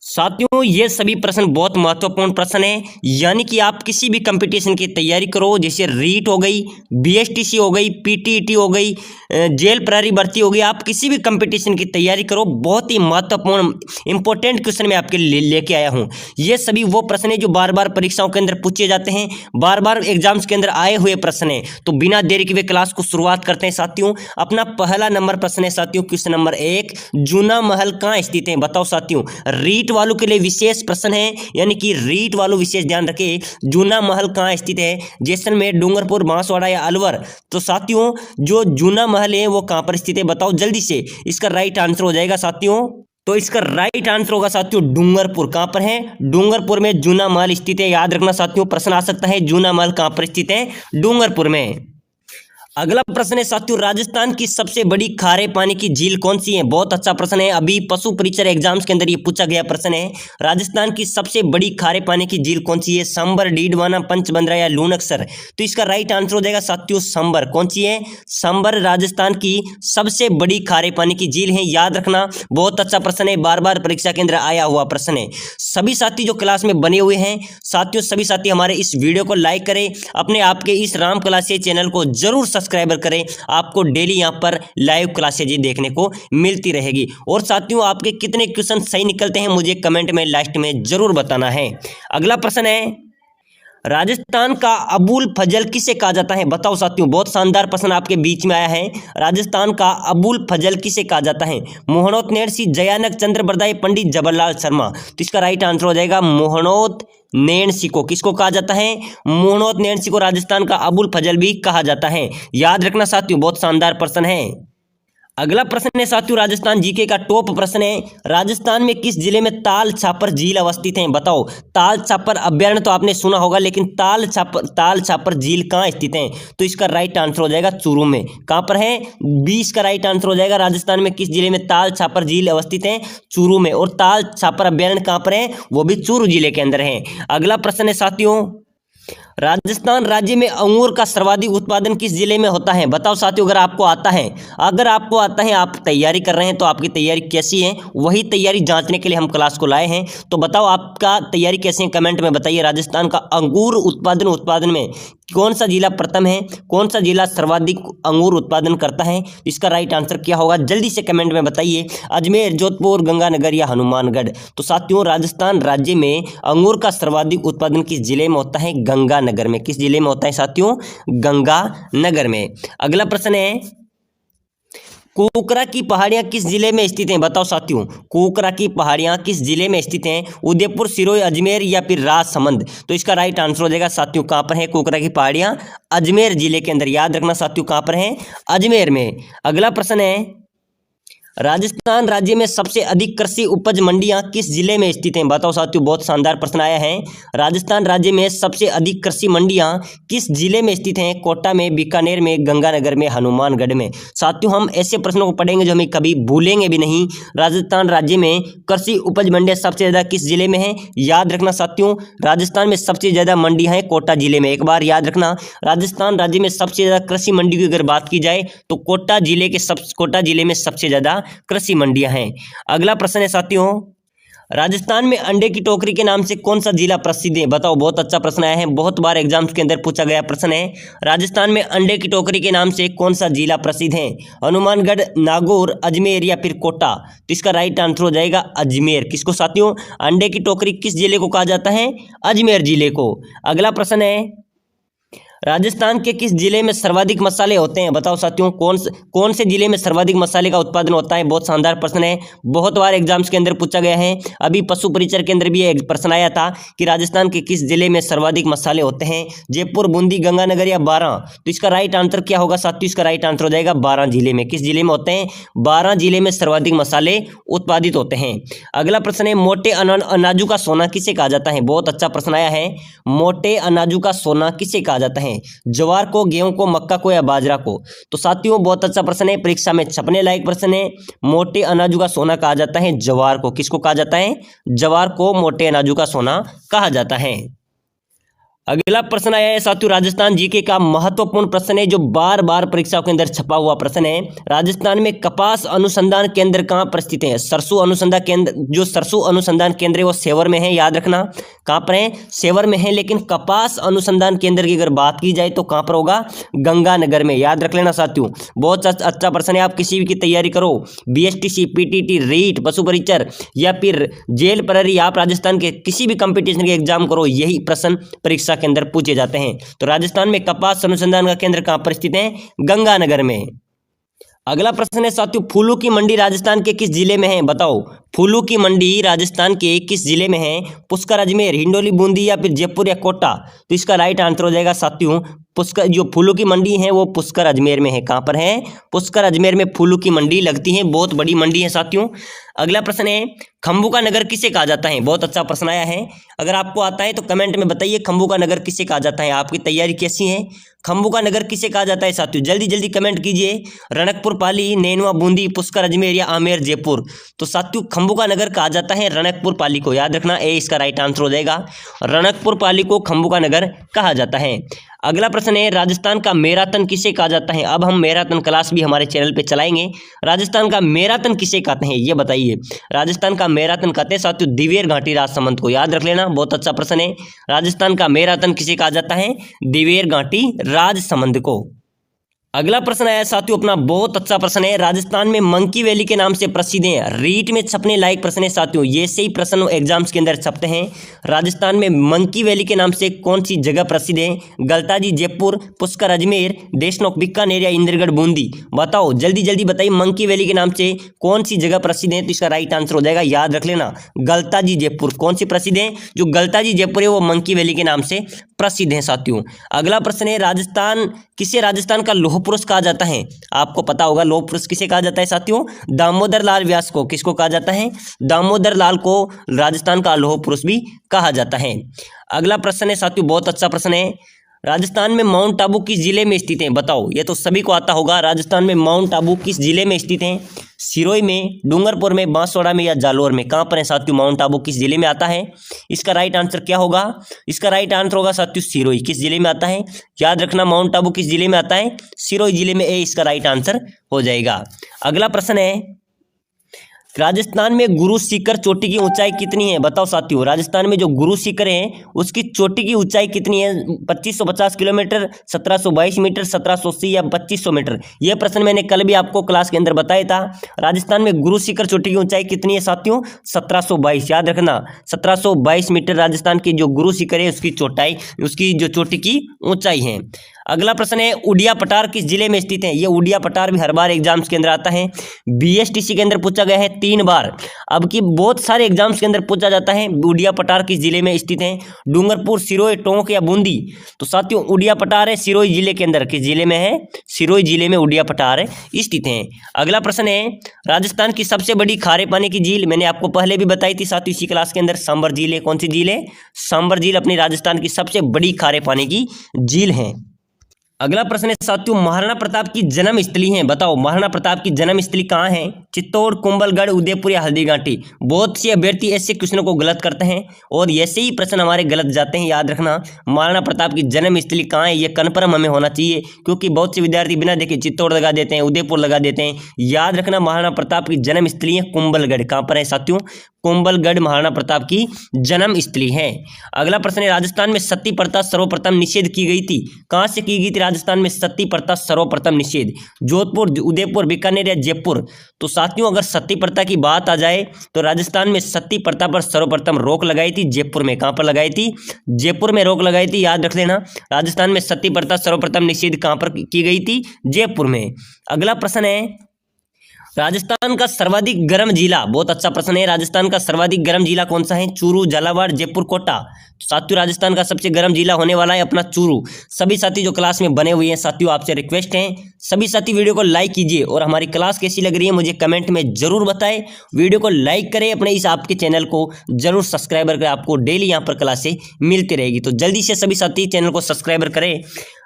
साथियों ये सभी प्रश्न बहुत महत्वपूर्ण प्रश्न है। यानी कि आप किसी भी कंपटीशन की तैयारी करो, जैसे रीट हो गई, बीएसटीसी हो गई, पीटीईटी हो गई, जेल प्रहरी भर्ती हो गई, आप किसी भी कंपटीशन की तैयारी करो, बहुत ही महत्वपूर्ण इंपॉर्टेंट क्वेश्चन मैं आपके लिए लेके आया हूँ। ये सभी वो प्रश्न है जो बार बार परीक्षाओं के अंदर पूछे जाते हैं, बार बार एग्जाम्स के अंदर आए हुए प्रश्न है। तो बिना देरी के क्लास को शुरुआत करते हैं साथियों। अपना पहला नंबर प्रश्न है साथियों, क्वेश्चन नंबर 1, जूना महल कहाँ स्थित है? बताओ साथियों, रीट वालों के लिए विशेष प्रश्न है, यानी कि रीट वालों विशेष ध्यान रखे, जूना महल कहाँ स्थित है? जैसलमेर, डूंगरपुर, बांसवाड़ा या अलवर? तो साथियों जो जूना महल है वो कहाँ पर स्थित है? बताओ जल्दी से। इसका राइट आंसर हो जाएगा साथियों, तो इसका राइट आंसर होगा साथियों डूंगरपुर। कहां पर है? डूंगरपुर में जूना महल स्थित है। याद रखना साथियों, प्रश्न आ सकता है जूना महल कहां पर स्थित है? डूंगरपुर में। अगला प्रश्न है साथियों, राजस्थान की सबसे बड़ी खारे पानी की झील कौन सी है? बहुत अच्छा प्रश्न है, अभी पशु परीक्षा एग्जाम्स के अंदर ये पूछा गया प्रश्न है। राजस्थान की सबसे बड़ी खारे पानी की झील कौन सी है? सांबर, डीडवाना, पंचबंद्रा या लूनकसर? तो इसका राइट आंसर हो जाएगा साथियों सांबर। कौन सी है? सांबर राजस्थान की सबसे बड़ी खारे पानी की झील है। याद रखना, बहुत अच्छा प्रश्न है, बार बार परीक्षा के अंदर आया हुआ प्रश्न है। सभी साथी जो क्लास में बने हुए हैं साथियों, सभी साथी हमारे इस वीडियो को लाइक करें, अपने आपके इस राम क्लासेज चैनल को जरूर सब्सक्राइबर करें। आपको डेली यहां पर लाइव क्लासेज देखने को मिलती रहेगी। और साथियों आपके कितने क्वेश्चन सही निकलते हैं मुझे कमेंट में लास्ट में जरूर बताना है। अगला प्रश्न है, राजस्थान का अबुल फजल किसे कहा जाता है? बताओ साथियों, बहुत शानदार प्रश्न आपके बीच में आया है। राजस्थान का अबुल फजल किसे कहा जाता है? मोहनोत नैणसी, जयानक, चंद्र बरदाई, पंडित जवाहरलाल शर्मा? तो इसका राइट आंसर हो जाएगा मोहनोत नैणसी को। किसको कहा जाता है? मोहनोत नैणसी को राजस्थान का अबुल फजल भी कहा जाता है। याद रखना साथियों, बहुत शानदार प्रश्न है। अगला प्रश्न है साथियों, राजस्थान जीके का टॉप प्रश्न है, राजस्थान में किस जिले में ताल छापर झील अवस्थित है? बताओ, ताल छापर अभ्यारण्य तो आपने सुना होगा, लेकिन ताल छापर झील कहाँ स्थित है? तो इसका राइट आंसर हो जाएगा चूरू में। कहाँ पर है? 20 का राइट आंसर हो जाएगा। राजस्थान में किस जिले में ताल छापर झील अवस्थित है? चूरू में। और ताल छापर अभ्यारण्य कहाँ पर है? वो भी चूरू जिले के अंदर है। अगला प्रश्न है साथियों, राजस्थान राज्य में अंगूर का सर्वाधिक उत्पादन किस जिले में होता है? बताओ साथियों, अगर आपको आता है, आप तैयारी कर रहे हैं तो आपकी तैयारी कैसी है, वही तैयारी जांचने के लिए हम क्लास को लाए हैं। तो बताओ आपका तैयारी कैसी है, कमेंट में बताइए। राजस्थान का अंगूर उत्पादन में कौन सा जिला प्रथम है? कौन सा जिला सर्वाधिक अंगूर उत्पादन करता है? इसका राइट आंसर क्या होगा, जल्दी से कमेंट में बताइए। अजमेर, जोधपुर, गंगानगर या हनुमानगढ़? तो साथियों राजस्थान राज्य में अंगूर का सर्वाधिक उत्पादन किस जिले में होता है? गंगानगर में। किस जिले में होता है साथियों? गंगानगर में। अगला प्रश्न है, कोकरा की पहाड़ियां किस जिले में स्थित हैं? बताओ साथियों, कोकरा की पहाड़ियां किस जिले में स्थित हैं? उदयपुर, सिरोही, अजमेर या फिर राजसमंद? तो इसका राइट आंसर हो जाएगा साथियों, कहां पर है कोकरा की पहाड़ियां? अजमेर जिले के अंदर। याद रखना साथियों, कहां पर है? अजमेर में। अगला प्रश्न है, राजस्थान राज्य में सबसे अधिक कृषि उपज मंडियां किस जिले में स्थित हैं? बताओ साथियों, बहुत शानदार प्रश्न आया है। राजस्थान राज्य में सबसे अधिक कृषि मंडियां किस जिले में स्थित हैं? कोटा में, बीकानेर में, गंगानगर में, हनुमानगढ़ में? साथियों हम ऐसे प्रश्नों को पढ़ेंगे जो हमें कभी भूलेंगे भी नहीं। राजस्थान राज्य में कृषि उपज मंडियां सबसे ज्यादा किस जिले में है? याद रखना साथियों, राजस्थान में सबसे ज्यादा मंडियां हैं कोटा जिले में। एक बार याद रखना, राजस्थान राज्य में सबसे ज्यादा कृषि मंडी की अगर बात की जाए तो कोटा जिले में सबसे ज्यादा कृषि मंडियां हैं। अगला प्रश्न है साथियों, राजस्थान में अंडे की टोकरी के नाम से कौन सा जिला प्रसिद्ध है? बताओ, बहुत अच्छा प्रश्न आया है, बहुत बार एग्जाम्स के अंदर पूछा गया प्रश्न है। राजस्थान में अंडे की टोकरी के नाम से कौन सा जिला प्रसिद्ध है? हनुमानगढ़, नागौर, अजमेर या फिर कोटा? तो इसका राइट आंसर हो जाएगा अजमेर। किसको साथियों? अंडे की टोकरी किस जिले को कहा जाता है? अजमेर जिले को। अगला प्रश्न है, राजस्थान के किस जिले में सर्वाधिक मसाले होते हैं? बताओ साथियों, कौन से जिले में सर्वाधिक मसाले का उत्पादन होता है? बहुत शानदार प्रश्न है, बहुत बार एग्जाम्स के अंदर पूछा गया है। अभी पशु परीक्षा के अंदर भी एक प्रश्न आया था कि राजस्थान के किस जिले में सर्वाधिक मसाले होते हैं? जयपुर, बूंदी, गंगानगर या बारां? तो इसका राइट आंसर क्या होगा साथियों? इसका राइट आंसर हो जाएगा बारां जिले में। किस जिले में होते हैं? बारां जिले में सर्वाधिक मसाले उत्पादित होते हैं। अगला प्रश्न है, मोटे अनाजों का सोना किसे कहा जाता है? बहुत अच्छा प्रश्न आया है, मोटे अनाजों का सोना किसे कहा जाता है? जवार को, गेहूं को, मक्का को या बाजरा को? तो साथियों बहुत अच्छा प्रश्न है, परीक्षा में छपने लायक प्रश्न है। मोटे अनाजों का सोना कहा जाता है जवार को। किसको कहा जाता है? जवार को मोटे अनाजों का सोना कहा जाता है। अगला प्रश्न आया है साथियों राजस्थान जीके का महत्वपूर्ण प्रश्न है जो बार बार परीक्षाओं के अंदर छपा हुआ प्रश्न है। राजस्थान में कपास अनुसंधान केंद्र कहाँ पर स्थित है? सरसू अनुसंधान केंद्र, जो सरसू अनुसंधान केंद्र है वो सेवर में है, याद रखना। कहाँ पर है? सेवर में है। लेकिन कपास अनुसंधान केंद्र की अगर बात की जाए तो कहाँ पर होगा? गंगानगर में, याद रख लेना साथियों। बहुत अच्छा प्रश्न है। आप किसी भी की तैयारी करो, BSTC, PTT, रीट, पशु परिचर या फिर जेल प्रहरी, आप राजस्थान के किसी भी कंपटीशन के एग्जाम करो, यही प्रश्न परीक्षा के अंदर पूछे जाते हैं। तो राजस्थान में कपास अनुसंधान का केंद्र कहां पर स्थित है? गंगानगर में। अगला प्रश्न है साथियों, फूलों की मंडी राजस्थान के किस जिले में है? बताओ, फूलों की मंडी राजस्थान के किस जिले में है? पुष्कर, अजमेर, हिंडोली, बूंदी या फिर जयपुर या कोटा? तो इसका राइट आंसर हो जाएगा साथियों पुष्कर। जो फूलों की मंडी है वो पुष्कर अजमेर में है। कहां पर है? पुष्कर अजमेर में फूलों की मंडी लगती है, बहुत बड़ी मंडी है साथियों। अगला प्रश्न है, खंभू का नगर किसे कहा जाता है? बहुत अच्छा प्रश्न आया है। अगर आपको आता है तो कमेंट में बताइए, खंभू का नगर किसे कहा जाता है? आपकी तैयारी कैसी है? खंभू का नगर किसे कहा जाता है साथियों? जल्दी जल्दी कमेंट कीजिए। रणकपुर पाली, नैनवा, बूंदी, पुष्कर अजमेर या आमेर जयपुर? तो साथियों खंभू का नगर कहा जाता है रणकपुर पाली को, याद रखना, ए इसका राइट आंसर हो जाएगा। रणकपुर पाली को खंभू का नगर कहा जाता है। अगला प्रश्न है, राजस्थान का मैराथन किसे कहा जाता है? अब हम मैराथन क्लास भी हमारे चैनल पे चलाएंगे। राजस्थान का मैराथन किसे कहते हैं ये बताइए। राजस्थान का मैराथन कहते हैं साथियों दिवेर घाटी राजसमंद को, याद रख लेना, बहुत अच्छा प्रश्न है। राजस्थान का मैराथन किसे कहा जाता है? दिवेर घाटी राजसमंद को। अगला प्रश्न आया साथियों अपना, बहुत अच्छा प्रश्न है। राजस्थान में मंकी वैली के नाम से प्रसिद्ध है, रीट में छपने लायक प्रश्न है साथियों, ये से ही प्रश्न एग्जाम्स के अंदर छपते हैं। राजस्थान में मंकी वैली के नाम से कौन सी जगह प्रसिद्ध है? गलताजी, जयपुर, पुष्कर अजमेर, देशनोक, बीकानेर या इंद्रगढ़ बूंदी? बताओ, जल्दी जल्दी बताइए, मंकी वैली के नाम से कौन सी जगह प्रसिद्ध है? तो इसका राइट आंसर हो जाएगा, याद रख लेना, गलताजी जयपुर। कौन सी प्रसिद्ध है? जो गलताजी जयपुर है वो मंकी वैली के नाम से प्रसिद्ध है साथियों। अगला प्रश्न है, राजस्थान का लौह पुरुष कहा जाता है? आपको पता होगा लौह पुरुष किसे कहा जाता है साथियों? दामोदर लाल व्यास को। किसको कहा जाता है? दामोदर लाल को राजस्थान का लौह पुरुष भी कहा जाता है। अगला प्रश्न है साथियों, बहुत अच्छा प्रश्न है, राजस्थान में माउंट आबू किस जिले में स्थित है? बताओ, ये तो सभी को आता होगा। राजस्थान में माउंट आबू किस जिले में स्थित है? सिरोही में, डूंगरपुर में, बांसवाड़ा में या जालोर में? कहां पर है साथियों माउंट आबू किस जिले में आता है? इसका राइट आंसर क्या होगा? इसका राइट आंसर होगा साथियों सिरोही। किस जिले में आता है? याद रखना, माउंट आबू किस जिले में आता है? सिरोही जिले में, ए इसका राइट आंसर हो जाएगा। अगला प्रश्न है, राजस्थान में गुरु शिखर चोटी की ऊंचाई कितनी है? बताओ साथियों, राजस्थान में जो गुरु शिखर है उसकी चोटी की ऊंचाई कितनी है? 2550 किलोमीटर, 1722 मीटर, 1780 या 2500 मीटर? यह प्रश्न मैंने कल भी आपको क्लास के अंदर बताया था। राजस्थान में गुरु शिखर चोटी की ऊंचाई कितनी है साथियों? 1722, याद रखना, 1722 मीटर राजस्थान की जो गुरु शिखर है उसकी चौटाई, उसकी जो चोटी की ऊंचाई है। अगला प्रश्न है, उड़िया पठार किस जिले में स्थित है? ये उड़िया पठार भी हर बार एग्जाम्स के अंदर आता है, BSTC के अंदर पूछा गया है 3 बार। अब की बहुत सारे एग्जाम्स के अंदर पूछा जाता है उड़िया पठार किस जिले में स्थित है? डूंगरपुर, सिरोही, टोंक या बूंदी? तो साथियों उड़िया पठार है सिरोही जिले के अंदर। किस जिले में है? सिरोही जिले में उड़िया पठार स्थित है। अगला प्रश्न है, राजस्थान की सबसे बड़ी खारे पानी की झील, मैंने आपको पहले भी बताई थी साथियों इसी क्लास के अंदर, सांबर झील है। कौन सी झील है? सांबर झील अपनी राजस्थान की सबसे बड़ी खारे पानी की झील है। अगला प्रश्न है साथियों, महाराणा प्रताप की जन्म स्थली है? बताओ, महाराणा प्रताप की जन्म स्थली कहाँ है? चित्तौड़, कुंभलगढ़, उदयपुर या हल्दीघाटी? बहुत से अभ्यर्थी ऐसे क्वेश्चनों को गलत करते हैं और ऐसे ही प्रश्न हमारे गलत जाते हैं, याद रखना। महाराणा प्रताप की जन्म स्थली कहाँ है ये कन्फर्म हमें होना चाहिए, क्योंकि बहुत से विद्यार्थी बिना देखे चित्तौड़ लगा देते हैं, उदयपुर लगा देते हैं। याद रखना, महाराणा प्रताप की जन्म स्थली है कुंभलगढ़। कहाँ पर है साथियों? कुंभलगढ़ महाराणा प्रताप की जन्म स्थली है। अगला प्रश्न है, राजस्थान में सती प्रथा सर्वप्रथम निषेध की गई थी? कहां से की गई थी राजस्थान में सती प्रथा सर्वप्रथम निषेध? जोधपुर, उदयपुर, बीकानेर या जयपुर? तो साथियों अगर सती प्रथा की बात आ जाए तो राजस्थान में सती प्रथा पर सर्वप्रथम रोक लगाई थी जयपुर में। कहां पर लगाई थी? जयपुर में रोक लगाई थी, याद रख लेना। राजस्थान में सती प्रथा सर्वप्रथम निषेध कहां पर की गई थी? जयपुर में। अगला प्रश्न है, राजस्थान का सर्वाधिक गर्म जिला, बहुत अच्छा प्रश्न है, राजस्थान का सर्वाधिक गर्म जिला कौन सा है? चूरू, झालावाड़, जयपुर, कोटा? साथियों राजस्थान का सबसे गर्म जिला होने वाला है अपना चूरू। सभी साथी जो क्लास में बने हुए हैं साथियों आपसे रिक्वेस्ट है सभी साथी वीडियो को लाइक कीजिए और हमारी क्लास कैसी लग रही है मुझे कमेंट में जरूर बताएं। वीडियो को लाइक करें, अपने इस आपके चैनल को जरूर सब्सक्राइबर करें, आपको डेली यहाँ पर क्लासें मिलती रहेगी। तो जल्दी से सभी साथी चैनल को सब्सक्राइबर करें।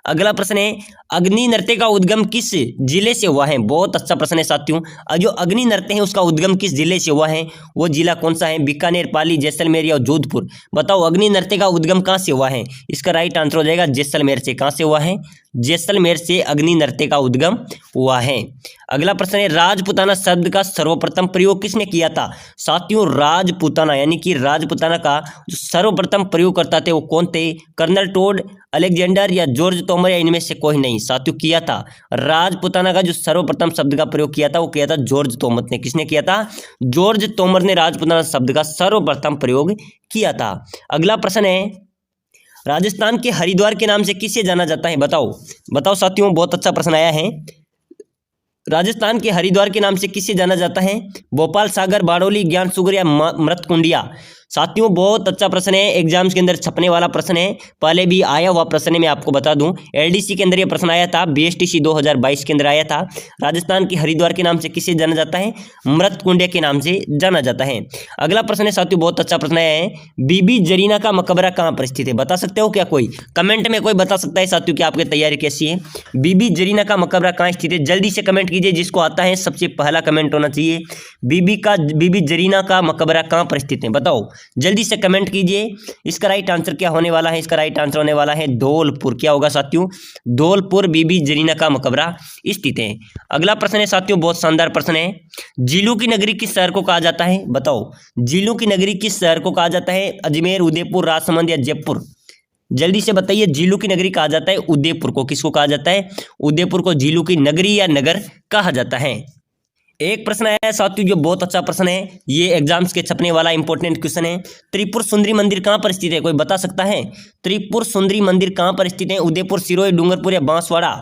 अगला प्रश्न है, अग्नि नृत्य का उद्गम किस जिले से हुआ है? बहुत अच्छा प्रश्न है साथियों। जो अग्नि नृत्य है उसका उद्गम किस जिले से हुआ है? वो जिला कौन सा है? बीकानेर, पाली, जैसलमेर या जोधपुर? बताओ अग्नि नृत्य का उद्गम कहाँ से हुआ है? इसका राइट आंसर हो जाएगा जैसलमेर से। कहाँ से हुआ है? जैसलमेर से अग्नि नृत्य का उद्गम हुआ है। अगला प्रश्न है, राजपुताना शब्द का सर्वप्रथम प्रयोग किसने किया था? साथियों राजपुताना यानी कि राजपुताना का जो सर्वप्रथम प्रयोग करता थे वो कौन थे? कर्नल टोड, अलेक्जेंडर या जॉर्ज तोमर या इनमें से कोई नहीं? साथियों किया था राजपुताना का जो सर्वप्रथम शब्द का प्रयोग किया था वो किया था जॉर्ज तोमर ने। किसने किया था? जॉर्ज तोमर ने राजपुताना शब्द का सर्वप्रथम प्रयोग किया था। अगला प्रश्न है, राजस्थान के हरिद्वार के नाम से किसे जाना जाता है? बताओ साथियों, बहुत अच्छा प्रश्न आया है। राजस्थान के हरिद्वार के नाम से किसे जाना जाता है? भोपाल, सागर, बारडोली, ज्ञानसागर या मृतकुंडिया? साथियों बहुत अच्छा प्रश्न है, एग्जाम्स के अंदर छपने वाला प्रश्न है, पहले भी आया हुआ प्रश्न है। मैं आपको बता दूं एलडीसी के अंदर ये प्रश्न आया था, बीएसटीसी 2022 के अंदर आया था। राजस्थान के हरिद्वार के नाम से किसे जाना जाता है? मृतकुंडिया के नाम से जाना जाता है। अगला प्रश्न है साथियों, बहुत अच्छा प्रश्न आया है, बीबी जरीना का मकबरा कहाँ पर स्थित है? बता सकते हो क्या? कोई कमेंट में कोई बता सकता है साथियों कि आपकी तैयारी कैसी है? बीबी जरीना का मकबरा कहाँ स्थित है? जल्दी से कमेंट कीजिए, जिसको आता है सबसे पहला कमेंट होना चाहिए। बीबी जरीना का मकबरा कहाँ पर स्थित है? बताओ जल्दी से कमेंट कीजिए। इसका राइट आंसर क्या होने वाला है? इसका राइट आंसर होने वाला है धौलपुर। क्या होगा साथियों? धौलपुर बीबी जरीना का मकबरा स्थित है। अगला प्रश्न है साथियों, बहुत शानदार प्रश्न है, जिलों की नगरी किस शहर को कहा जाता है? बताओ जिलों की नगरी किस शहर को कहा जाता है? अजमेर, उदयपुर, राजसमंद या जयपुर? जल्दी से बताइए। जिलों की नगरी कहा जाता है उदयपुर को। किसको कहा जाता है? उदयपुर को जिलों की नगरी या नगर कहा जाता है। एक प्रश्न आया है साथियों जो बहुत अच्छा प्रश्न है, ये एग्जाम्स के छपने वाला इंपॉर्टेंट क्वेश्चन है, त्रिपुर सुंदरी मंदिर कहाँ पर स्थित है? कोई बता सकता है? त्रिपुर सुंदरी मंदिर कहाँ पर स्थित है? उदयपुर, सिरोही, डूंगरपुर या बांसवाड़ा?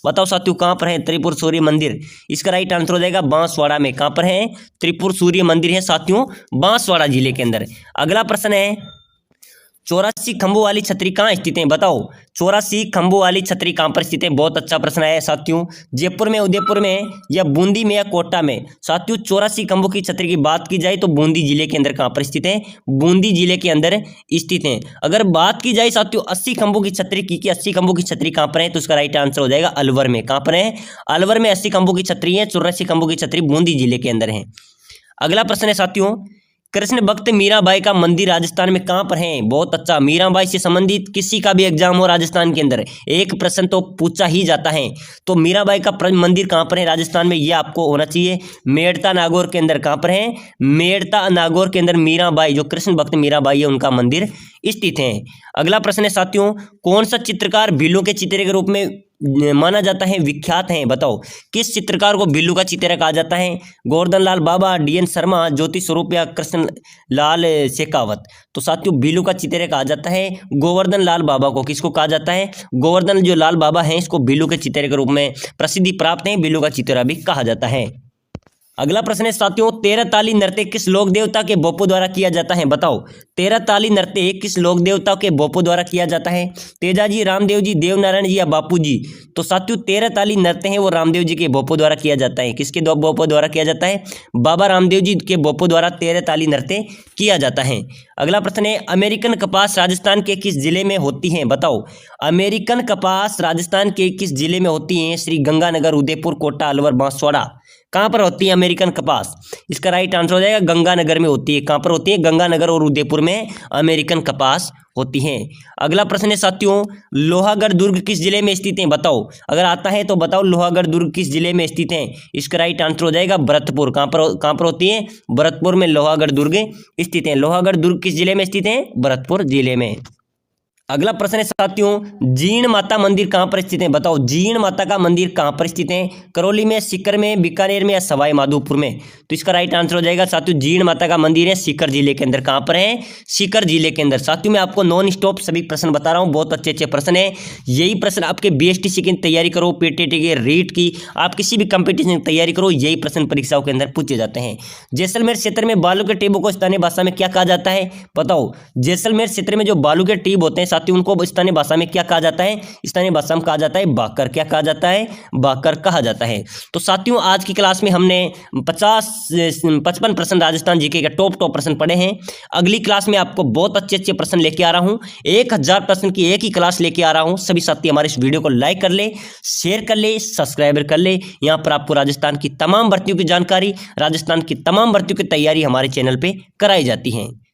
बताओ साथियों कहाँ पर है त्रिपुर सूर्य मंदिर? इसका राइट आंसर हो जाएगा बांसवाड़ा में। कहाँ पर है? त्रिपुर सूर्य मंदिर है साथियों बांसवाड़ा जिले के अंदर। अगला प्रश्न है, 84 खंभों वाली छतरी कहाँ स्थित है? बताओ 84 खंभों वाली छतरी कहाँ पर स्थित है? बहुत अच्छा प्रश्न है साथियों। जयपुर में, उदयपुर में या बूंदी में या कोटा में? साथियों 84 खंभों की छतरी की बात की जाए तो बूंदी जिले के अंदर कहाँ पर स्थित है? बूंदी जिले के अंदर स्थित है। अगर बात की जाए साथियों 80 खंभों की छतरी की, 80 खंभों की छतरी कहाँ पर है? तो उसका राइट आंसर हो जाएगा अलवर में। कहाँ पर है? अलवर में 80 खंभों की छतरी है। 84 खंभों की छतरी बूंदी जिले के अंदर है। अगला प्रश्न है साथियों, कृष्ण भक्त मीराबाई का मंदिर राजस्थान में कहाँ पर है? बहुत अच्छा, मीराबाई से संबंधित किसी का भी एग्जाम हो राजस्थान के अंदर एक प्रश्न तो पूछा ही जाता है। तो मीराबाई का मंदिर कहाँ पर है राजस्थान में? ये आपको होना चाहिए। मेड़ता नागौर के अंदर। कहाँ पर है? मेड़ता नागौर के अंदर मीराबाई, जो कृष्ण भक्त मीराबाई है, उनका मंदिर स्थित है। अगला प्रश्न है साथियों, कौन सा चित्रकार भीलों के चित्रे के रूप में माना जाता है, विख्यात है? बताओ किस चित्रकार को भीलू का चित्रा कहा जाता है? गोवर्धन लाल बाबा, डीएन शर्मा, ज्योति स्वरूप या कृष्ण लाल शेखावत? तो साथियों भीलू का चित्रा कहा जाता है गोवर्धन लाल बाबा को। किसको कहा जाता है? गोवर्धन जो लाल बाबा हैं इसको भीलू के चित्रे के रूप में प्रसिद्धि प्राप्त है, भीलू का चित्रा भी कहा जाता है। अगला प्रश्न है साथियों, 13 ताली नृत्य किस लोक देवता के बोपो द्वारा किया जाता है? बताओ 13 ताली नृत्य किस लोक देवता के बोपो द्वारा किया जाता है? तेजाजी, रामदेव जी, देवनारायण जी या बापू जी? तो साथियों 13 ताली नृत्य है वो रामदेव जी के बोपो द्वारा किया जाता है। किसके बोपो द्वारा किया जाता है? बाबा रामदेव जी के बोपो द्वारा 13 ताली नृत्य किया जाता है। अगला प्रश्न है, अमेरिकन कपास राजस्थान के किस जिले में होती है? बताओ अमेरिकन कपास राजस्थान के किस जिले में होती है? श्री गंगानगर, उदयपुर, कोटा, अलवर, बांसवाड़ा? कहाँ पर होती है अमेरिकन कपास? इसका राइट आंसर हो जाएगा गंगानगर में होती है। कहाँ पर होती है? गंगानगर और उदयपुर में अमेरिकन कपास होती है। अगला प्रश्न है साथियों, लोहागढ़ दुर्ग किस जिले में स्थित है? बताओ अगर आता है तो बताओ लोहागढ़ दुर्ग किस जिले में स्थित है? इसका राइट आंसर हो जाएगा भरतपुर। कहाँ पर होती है? भरतपुर में लोहागढ़ दुर्ग स्थित है। लोहागढ़ दुर्ग किस जिले में स्थित है? भरतपुर जिले में। अगला प्रश्न है साथियों, जीण माता मंदिर कहाँ पर स्थित है? बताओ जीण माता का मंदिर कहाँ पर स्थित है? करौली में, सीकर में, बीकानेर में या सवाई माधोपुर में? तो इसका राइट आंसर हो जाएगा साथियों जीण माता का मंदिर है सीकर जिले के अंदर। कहाँ पर है? सीकर जिले के अंदर। साथियों मैं आपको नॉन स्टॉप सभी प्रश्न बता रहा हूँ, बहुत अच्छे अच्छे प्रश्न है। यही प्रश्न आपके बीएसटीसी की तैयारी करो, पीटीटी के रीट की, आप किसी भी कंपटीशन की तैयारी करो, यही प्रश्न परीक्षाओं के अंदर पूछे जाते हैं। जैसलमेर क्षेत्र में बालू के टीबों को स्थानीय भाषा में क्या कहा जाता है? बताओ जैसलमेर क्षेत्र में जो बालू के टीब होते हैं साथियों उनको स्थानीय भाषा में क्या कहा जाता है? स्थानीय भाषा में कहा जाता है बाकर। क्या कहा जाता है? बाकर कहा जाता है। तो साथियों आज की क्लास में हमने 55 प्रश्न राजस्थान जीके के टॉप प्रश्न पढ़े हैं। अगली क्लास में आपको बहुत अच्छे प्रश्न लेके आ रहा हूं। 1000 प्रश्न की एक ही क्लास लेके आ रहा हूं। सभी साथी हमारे इस वीडियो को लाइक कर ले, शेयर कर ले, सब्सक्राइबर कर ले। यहां पर आपको राजस्थान की तमाम भर्तियों की जानकारी, राजस्थान की तमाम भर्तियों की तैयारी हमारे चैनल पे कराई जाती है।